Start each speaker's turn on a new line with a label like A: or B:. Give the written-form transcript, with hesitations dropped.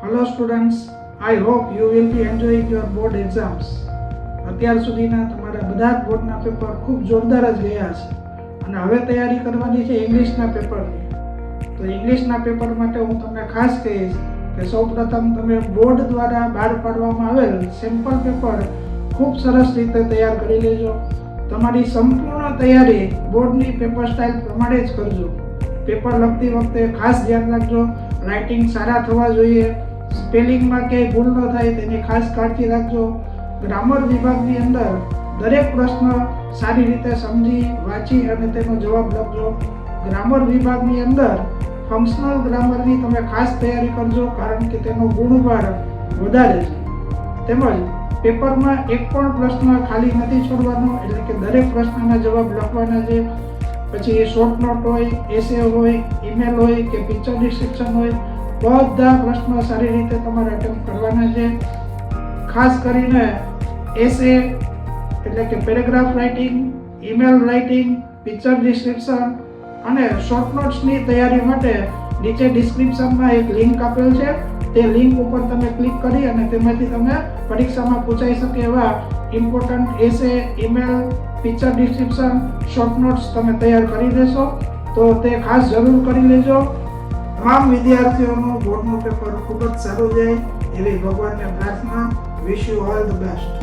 A: Hello students, I hope you will be enjoying your board exams. અત્યાર સુધીના તમારા બધા જ બોર્ડના પેપર ખૂબ જોરદાર જ ગયા છે અને હવે તૈયારી કરવાની છે ઇંગ્લિશના પેપરની. તો ઇંગ્લિશના પેપર માટે હું તમને ખાસ કહીશ કે સૌપ્રથમ તમે બોર્ડ દ્વારા બહાર પાડવામાં આવેલ સેમ્પલ પેપર ખૂબ સરસ રીતે તૈયાર કરી લેજો. તમારી સંપૂર્ણ તૈયારી બોર્ડની પેપર સ્ટાઇલ પ્રમાણે જ કરજો. પેપર લખતી વખતે ખાસ ધ્યાન રાખજો, રાઇટિંગ સારા થવા જોઈએ, સ્પેલિંગમાં ક્યાંય ભૂલ ન થાય તેની ખાસ કાળજી રાખજો. ગ્રામર વિભાગની અંદર દરેક પ્રશ્ન સારી રીતે સમજી વાંચી અને તેનો જવાબ લખજો. ગ્રામર વિભાગની અંદર ફંક્શનલ ગ્રામરની તમે ખાસ તૈયારી કરજો, કારણ કે તેનો ગુણભાર વધારે છે. તેમજ પેપરમાં એક પણ પ્રશ્ન ખાલી નથી છોડવાનો, એટલે કે દરેક પ્રશ્નના જવાબ લખવાના છે. પછી શોર્ટ નોટ હોય, એસે હોય, ઈમેલ હોય કે પિક્ચર ડિસ્ક્રિપ્શન હોય, બધા પ્રશ્નો સારી રીતે તમારે અટેમ્પ્ટ કરવાના છે. ખાસ કરીને એસે એટલે કે paragraph writing, email writing, picture description અને શોર્ટ નોટ્સની તૈયારી માટે નીચે ડિસ્ક્રિપ્શનમાં એક લિંક આપેલ છે. તે લિંક ઉપર તમે ક્લિક કરી અને તેમાંથી તમે પરીક્ષામાં પૂછાઈ શકે એવા important essay, email, picture description, short notes તમે તૈયાર કરી દેશો. તો તે ખાસ જરૂર કરી લેજો. તમામ વિદ્યાર્થીઓનું બોર્ડનું પેપર ખૂબ જ સારું જાય એવી ભગવાનને પ્રાર્થના. Wish you all the best.